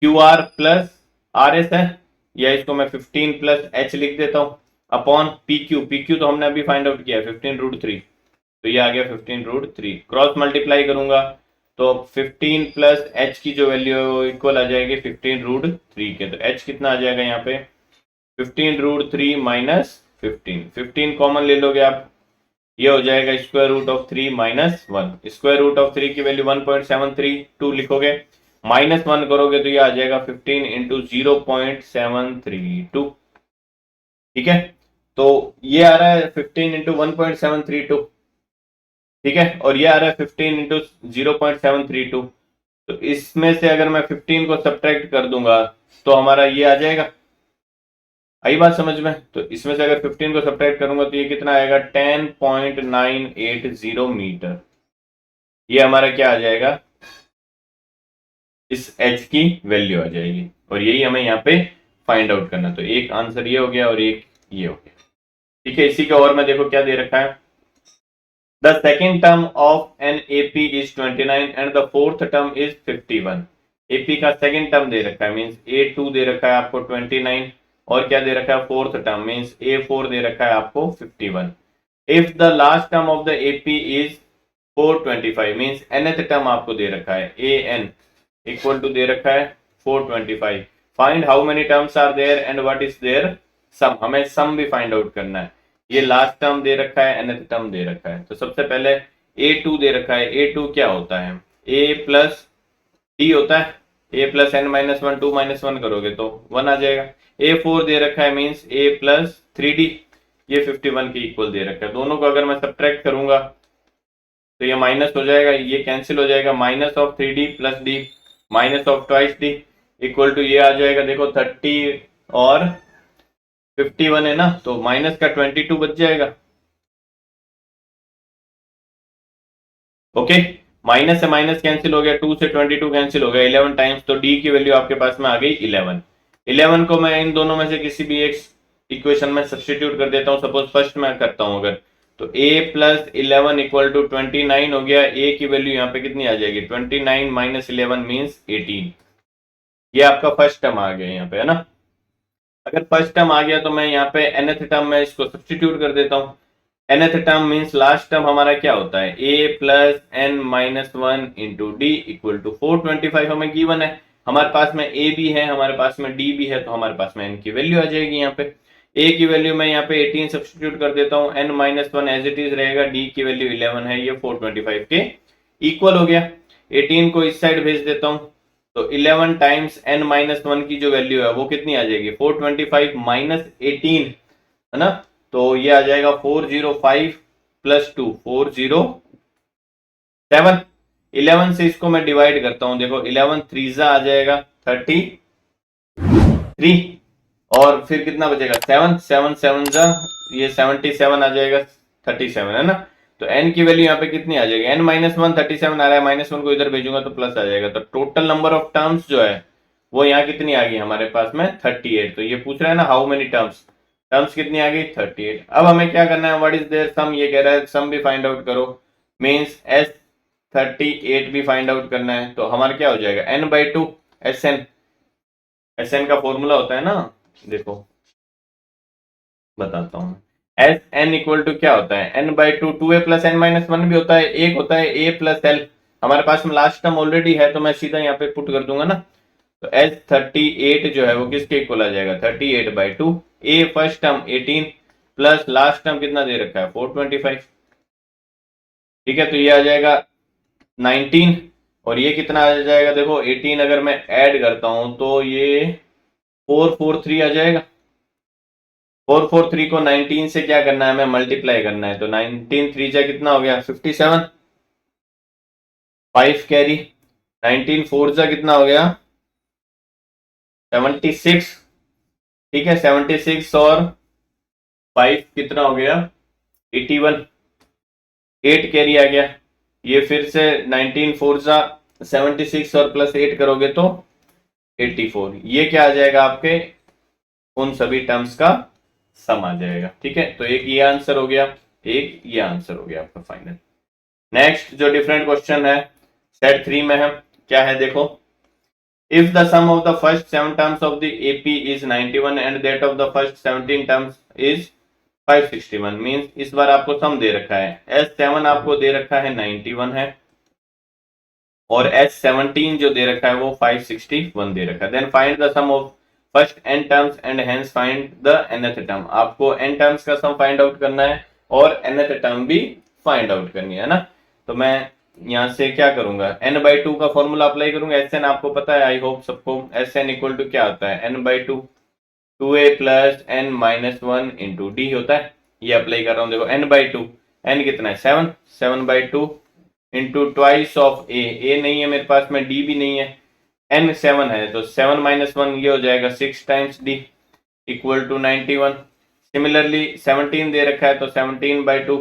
Q R plus R S है, या इसको मैं 15 प्लस एच लिख देता हूं upon P Q. P Q तो हमने अभी फाइंड आउट किया है 15√3, तो ये आ गया 15√3। क्रॉस मल्टीप्लाई करूंगा तो 15 प्लस एच की जो वैल्यू है वो इक्वल आ जाएगी 15√3 के, तो एच कितना आ जाएगा यहाँ पे 15√3 माइनस 15, 15 कॉमन ले लोगे आप, ये हो जाएगा square root of 3 minus 1। Square root of 3 की वैल्यू 1.732 लिखोगे, माइनस 1 करोगे तो ये आ जाएगा 15 इंटू 0.732। ठीक है, तो ये आ रहा है 15 इंटू 1.732। ठीक है, और ये आ रहा है 15 इंटू 0.732। तो इसमें से अगर मैं 15 को सब्ट्रैक्ट कर दूंगा तो हमारा ये आ जाएगा, आई बात समझ में। तो इसमें से अगर 15 को सब्ट्रैक्ट करूंगा तो ये कितना आएगा 10.980 मीटर। ये हमारा क्या आ जाएगा, इस एच की वैल्यू आ जाएगी, और यही हमें यहाँ पे फाइंड आउट करना। तो एक आंसर ये हो गया और एक ये हो गया। ठीक है, इसी का और में देखो क्या दे रखा है, the second term of an AP is 29 and the fourth term is 51। AP का सेकेंड टर्म दे रखा है, मीन्स A2 दे रखा है आपको 29, और क्या दे रखा है फोर्थ टर्म मीन्स A4 दे रखा है आपको 51। If the last term of the AP is 425 means nth term आपको दे रखा है an इक्वल टू दे रखा है 425। Find how many terms are there and what is their sum. हमें सम भी फाइंड आउट करना है। ये लास्ट टर्म दे रखा है, nth टर्म दे रखा है, तो सबसे पहले A2 दे रखा है। A2 क्या होता है, A प्लस D होता है, A plus n minus 1, 2 minus 1 करोगे तो 1 आ जाएगा। A4 दे रखा है मीन्स A प्लस 3D, ये 51 के इक्वल दे रखा है। दोनों को अगर मैं सब्ट्रैक्ट करूंगा तो ये माइनस हो जाएगा, ये कैंसिल हो जाएगा, minus of 3D plus D minus of twice D equal to ये आ जाएगा, देखो 30 और 51 है ना, तो माइनस का 22 बच जाएगा। ओके, माइनस से माइनस कैंसिल हो गया, 2 से 22 कैंसिल हो गया, 11 टाइम्स, तो D की वैल्यू आपके पास में आ गई 11। 11 को मैं इन दोनों में से किसी भी एक इक्वेशन में सब्सटीट्यूट कर देता हूं। सपोज फर्स्ट में करता हूं अगर, तो A प्लस 11 इक्वल टू 29 हो गया। A की वैल्यू यहाँ पे कितनी आ जाएगी 29 माइनस 11 मीन्स 18। ये आपका फर्स्ट टर्म आ गया यहाँ पे, है ना। अगर फर्स्ट टर्म आ गया तो मैं यहाँ पे nth टर्म में इसको सब्सटीट्यूट कर देता हूँ। nth term means last term हमारा क्या होता है A plus n minus 1 into D equal to 425 हमें गिवन है। हमारे पास में A भी है, हमारे पास में D भी है, तो हमारे पास में n की वैल्यू आ जाएगी यहाँ पे। ए की वैल्यू मैं यहाँ पे 18 सब्स्टिट्यूट कर देता हूँ, n minus one as it is रहेगा, डी की वैल्यू 11 है, ये 425 के इक्वल हो गया। 18 को इस साइड भेज देता हूँ, तो 11 टाइम्स n माइनस वन की जो वैल्यू है वो कितनी आ जाएगी, 425 माइनस 18, है ना, तो ये आ जाएगा 405 प्लस 2 407। 11 से इसको मैं डिवाइड करता हूं, देखो 11 थ्रीजा आ जाएगा 33, और फिर कितना बचेगा 7 7 7 जा, ये 77 आ जाएगा, 37 है ना। तो n की वैल्यू यहाँ पे कितनी आ जाएगी, n माइनस वन 37 आ रहा है, माइनस वन को इधर भेजूंगा तो प्लस आ जाएगा, तो टोटल नंबर ऑफ टर्म्स जो है वो यहाँ कितनी आ गई हमारे पास में 38। तो ये पूछ रहा है ना हाउ मेनी टर्म्स, टर्म्स कितनी आ गई 38। अब हमें क्या करना है, व्हाट इज देयर सम, ये कह रहा है सम भी फाइंड आउट करो, मींस s 38 भी फाइंड आउट करना है। तो हमारा क्या हो जाएगा n by two S N का फॉर्मूला होता है ना, देखो बताता हूँ, एस एन इक्वल टू क्या होता है, n by two, two A plus N minus one भी होता है, एक होता है ए प्लस एल, हमारे पास में लास्ट टर्म ऑलरेडी है तो मैं सीधा यहाँ पे पुट कर दूंगा ना। तो एस 38 जो है वो किसके इक्वल आ जाएगा, 38 by two, A first term 18 plus last term कितना दे रखा है 425, ठीक है, तो ये आ जाएगा 19, और ये कितना आ जाएगा, देखो 18 अगर मैं ऐड करता हूं तो ये 443 आ जाएगा। 443 को 19 से क्या करना है, हमें मल्टीप्लाई करना है, तो 19 थ्री जा कितना हो गया 57, 5 कैरी, 19 फोर जा कितना हो गया 76, ठीक है, 76 और 5 कितना हो गया 81, 8 कैरी आ गया, ये फिर से 19 फोर जा 76 और प्लस 8 करोगे तो 84, ये क्या आ जाएगा आपके उन सभी टर्म्स का सम आ जाएगा, ठीक है। तो एक ये आंसर हो गया, एक ये आंसर हो गया आपका फाइनल। नेक्स्ट जो डिफरेंट क्वेश्चन है सेट 3 में है, क्या है देखो, if the sum of the first 7 terms of the AP is 91 and that of the first 17 terms is 561, means इस बार आपको सम दे रखा है, S7 आपको दे रखा है 91 है, और S17 जो दे रखा है वो 561 दे रखा है, then find the sum of first n terms and hence find the nth term, आपको n टर्म्स का सम फाइंड आउट करना है और nth टर्म भी फाइंड आउट करनी है ना। तो मैं यहां से क्या करूंगा, n बाई टू का फॉर्मूला अप्लाई करूंगा, Sn आपको पता है, आई होप सबको, Sn इक्वल टू क्या होता है, n by two, two A plus N minus one into D होता है, ये अप्लाई कर रहा हूँ, देखो n बाई टू, n कितना है 7, 7 by two into twice of A नहीं है मेरे पास में, डी भी नहीं है, n 7 है, तो 7 माइनस वन ये हो जाएगा 6 times D equal to 91। Similarly 17 दे रखा है, तो 17 by two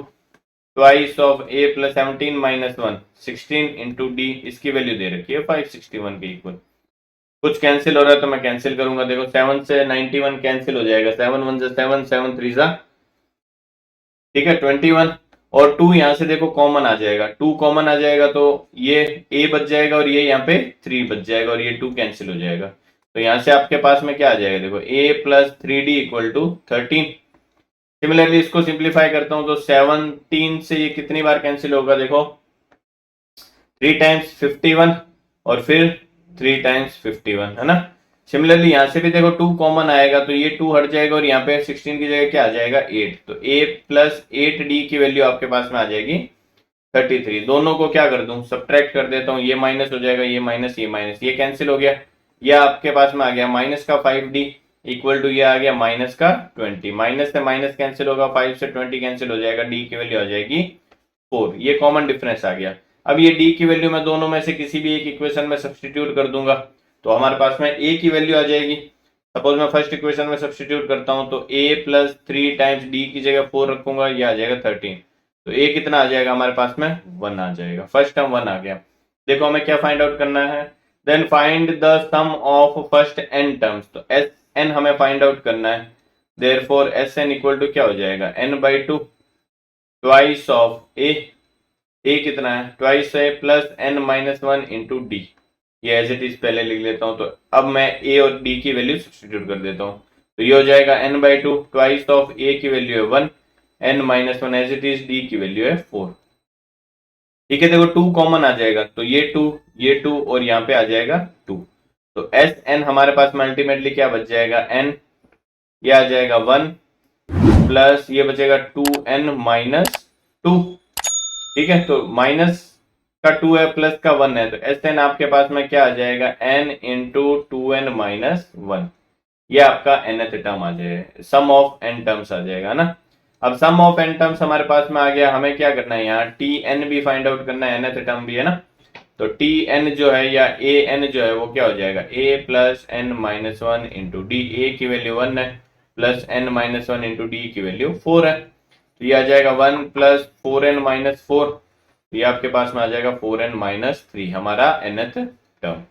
twice of A plus 17 minus one 16 into D, इसकी वैल्यू दे रखी है 561 के इक्वल। कुछ कैंसिल हो रहा है तो मैं कैंसिल करूंगा, देखो 7 से 91 कैंसिल हो जाएगा, 7 1 7 7 3 जा, ठीक है 21, और 2 यहां से देखो कॉमन आ जाएगा, 2 कॉमन आ जाएगा तो ये a बच जाएगा और ये यहाँ पे 3 बच जाएगा और ये 2 कैंसिल हो जाएगा, तो यहां से आपके पास में क्या आ जाएगा, देखो a plus 3d equal to 13। Similarly इसको सिंप्लीफाई करता हूं तो 17 से ये कितनी बार कैंसिल होगा, देखो 3 टाइम्स 51 और फिर 3 टाइम्स 51, है ना। सिमिलरली यहां से भी देखो 2 कॉमन आएगा तो ये 2 हट जाएगा और यहाँ पे 16 की जगह क्या आ जाएगा 8, तो a प्लस 8d की वैल्यू आपके पास में आ जाएगी 33। दोनों को क्या कर दूं, सब्ट्रैक्ट कर देता हूं, ये माइनस हो जाएगा, ये माइनस, ये कैंसिल हो गया, ये आपके पास में आ गया माइनस का 5d इक्वल टू ये आ गया माइनस का 20, माइनस से माइनस कैंसिल होगा, 5 से 20 कैंसिल हो जाएगा, d की वैल्यू आ जाएगी 4, ये कॉमन डिफरेंस आ गया। अब ये d की वैल्यू मैं दोनों में से किसी भी एक इक्वेशन में सब्सटीट्यूट कर दूंगा तो हमारे पास में a की वैल्यू आ जाएगी, सपोज मैं फर्स्ट इक्वेशन में सब्सटीट्यूट करता हूं तो a प्लस 3 टाइम्स d की जगह 4 रखूंगा, ये आ जाएगा 13, तो a कितना आ जाएगा हमारे पास में 1 आ जाएगा, फर्स्ट टर्म 1 आ गया। देखो हमें क्या फाइंड आउट करना है, then find the sum of first n terms, तो Sn हमें फाइंड आउट करना है, देयरफॉर Sn इक्वल टू क्या हो जाएगा n by two twice of a कितना है ट्वाइस है plus n minus one into D, ये एज इट इज पहले लिख लेता हूं, तो अब मैं a और d की वैल्यू सब्स्टिट्यूट कर देता हूं, तो ये हो जाएगा n by two twice of a की वैल्यू है 1, n minus one as it is, d की वैल्यू है 4, ठीक है। देखो 2 कॉमन आ जाएगा तो ये 2 और यहाँ पे आ जाएगा 2, तो Sn हमारे पास में अल्टीमेटली क्या बच जाएगा n ये आ जाएगा 1 प्लस ये बचेगा 2n माइनस 2। ठीक है, तो माइनस का 2 है, प्लस का 1 है, तो Sn आपके पास में क्या आ जाएगा, n इंटू 2n माइनस 1। ये आपका nth टर्म आ जाएगा, सम ऑफ n टर्म्स आ जाएगा ना। अब सम ऑफ n टर्म्स हमारे पास में आ गया, हमें क्या करना है, यहाँ tn भी फाइंड आउट करना है, nth टर्म भी है ना। तो tn जो है या an जो है वो क्या हो जाएगा, a plus n minus 1 into D, A की वैल्यू 1 है, plus n minus 1 into D की वैल्यू 4 है, तो ये आ जाएगा 1 प्लस 4n माइनस 4, ये आपके पास में आ जाएगा 4n माइनस 3, हमारा nth टर्म।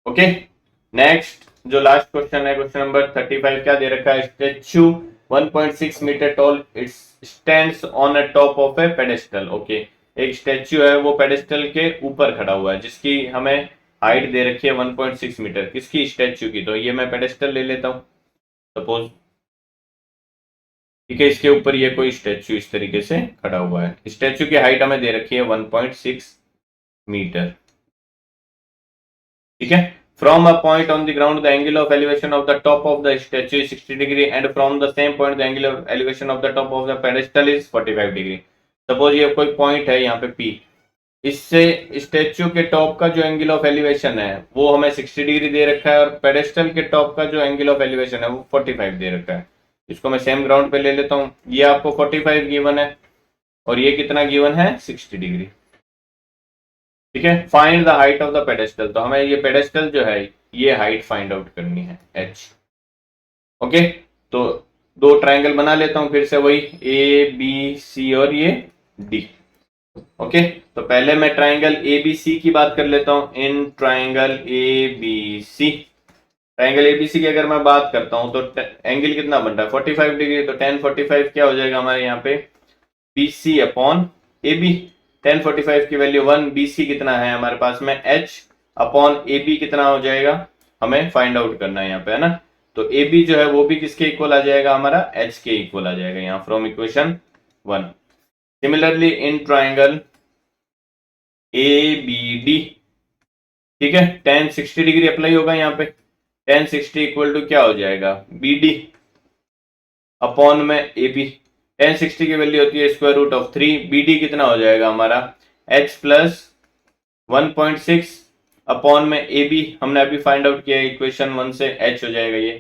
ओके, नेक्स्ट जो लास्ट क्वेश्चन है, क्वेश्चन नंबर 35, क्या दे रखा है, statue 1.6 metre tall, it stands on a top of a pedestal. Okay, एक स्टेच्यू है वो पेडेस्टल के ऊपर खड़ा हुआ है, जिसकी हमें हाइट दे रखी है 1.6 मीटर, किसकी, स्टेच्यू की। तो ये मैं पेडेस्टल ले लेता हूं सपोज, ठीक है, इसके ऊपर ये कोई स्टेच्यू इस तरीके से खड़ा हुआ है, स्टेच्यू की हाइट हमें दे रखी है 1.6 मीटर। ठीक है, from a point on the ground the angle of elevation of the top of the statue is 60 degree and from the same point the angle of elevation of the top of the pedestal is 45 degree। Suppose ये कोई पॉइंट है यहाँ पे P, इससे स्टेच्यू के टॉप का जो एंगल ऑफ एलिवेशन है वो हमें 60 डिग्री दे रखा है, और पेडेस्टल के टॉप का जो एंगल ऑफ एलिवेशन है वो 45 दे रखा है। इसको मैं सेम ग्राउंड पे ले लेता हूँ, ये आपको 45 गिवन है और ये कितना गिवन है, 60 डिग्री। ठीक है, find the height of the pedestal, तो हमें ये पेडेस्टल जो है ये हाइट फाइंड आउट करनी है h। ओके, तो दो ट्रायंगल बना लेता हूं फिर से, वही ए बी सी और ये डी। ओके, तो पहले मैं ट्रायंगल ए बी सी की बात कर लेता हूं, in triangle A B C, triangle A B C की अगर मैं बात करता हूं तो एंगल कितना बन रहा है, 45 डिग्री, तो tan 45 क्या हो जाएगा हमारे यहाँ पे, B C upon A B. tan 45 की वैल्यू 1, BC कितना है हमारे पास में, h अपॉन AB कितना हो जाएगा, हमें फाइंड आउट करना है यहाँ पे, है ना। तो AB जो है वो भी किसके इक्वल आ जाएगा, हमारा h के इक्वल आ जाएगा यहाँ from equation 1। Similarly in triangle ABD, ठीक है, tan 60 डिग्री अप्लाई होगा यहाँ पे, tan 60 इक्वल टू क्या हो जाएगा, BD अपॉन में AB। tan 60 की वैल्यू होती है स्क्वायर रूट ऑफ 3, BD कितना हो जाएगा हमारा, h प्लस 1.6 अपॉन में AB, हमने अभी फाइंड आउट किया इक्वेशन 1 से, h हो जाएगा ये,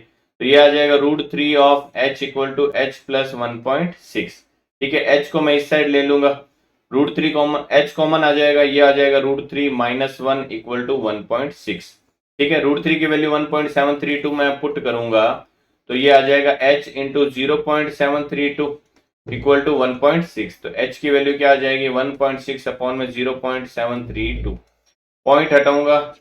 तो ये आ जाएगा √3 of h equal to h प्लस 1.6। ठीक है, h को मैं इस साइड ले लूंगा, √3 कॉमन, h कॉमन आ जाएगा, ये आ जाएगा √3 माइनस 1 इक्वल टू 1.6। ठीक है, √3 की वैल्यू 1.732 मैं पुट करूंगा, तो ये आ जाएगा h इंटू 0.732 इक्वल टू 1.6, तो h की वैल्यू क्या आ जाएगी, 1.6 अपॉन में 0.732, पॉइंट हटाऊंगा,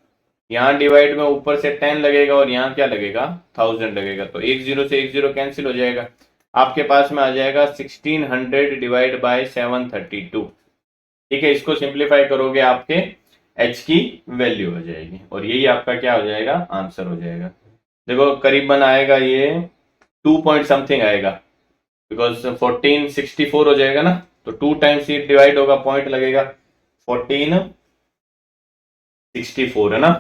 यहाँ डिवाइड में ऊपर से 10 लगेगा और यहाँ क्या लगेगा, 1000 लगेगा, तो एक जीरो से एक जीरो कैंसिल हो जाएगा, आपके पास में आ जाएगा 1600 डिवाइड बाय 732। ठीक है, इसको सिंप्लीफाई करोगे आपके h की वैल्यू हो जाएगी, और यही आपका क्या हो जाएगा, आंसर हो जाएगा। देखो करीबन आएगा ये 2 पॉइंट समथिंग आएगा, बिकॉज 1464 हो जाएगा ना, तो 2 टाइम्स ये डिवाइड होगा, पॉइंट लगेगा 1464 है ना,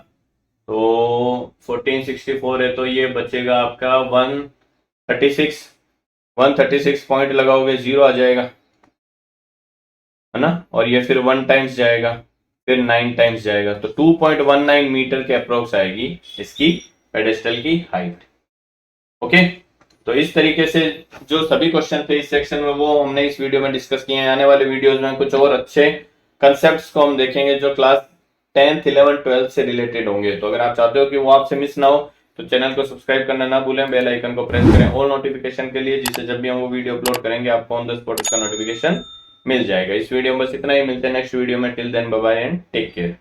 तो 1464 है, तो ये बचेगा आपका 136 पॉइंट लगाओगे, जीरो आ जाएगा, है ना, और ये फिर 1 टाइम्स जाएगा, फिर 9 टाइम्स जाएगा, तो 2.19 मीटर के अप्रोक्स आएगी इसकी पेडेस्टल की हाइट। ओके, तो इस तरीके से जो सभी क्वेश्चन थे इस सेक्शन में वो हमने इस वीडियो में डिस्कस किए हैं। आने वाले वीडियोस में कुछ और अच्छे कंसेप्ट्स को हम देखेंगे जो क्लास 10th 11th 12th से रिलेटेड होंगे। तो अगर आप चाहते हो कि वो आपसे मिस ना हो तो चैनल को सब्सक्राइब करना ना भूलें, बेल आइकन को प्रेस करें ऑल नोटिफिकेशन के लिए, जिससे जब भी हम वो वीडियो अपलोड करेंगे आपको ऑन द स्पॉट उसका नोटिफिकेशन मिल जाएगा। इस वीडियो में बस इतना ही, मिलते हैं नेक्स्ट वीडियो में, till then bye bye and take care.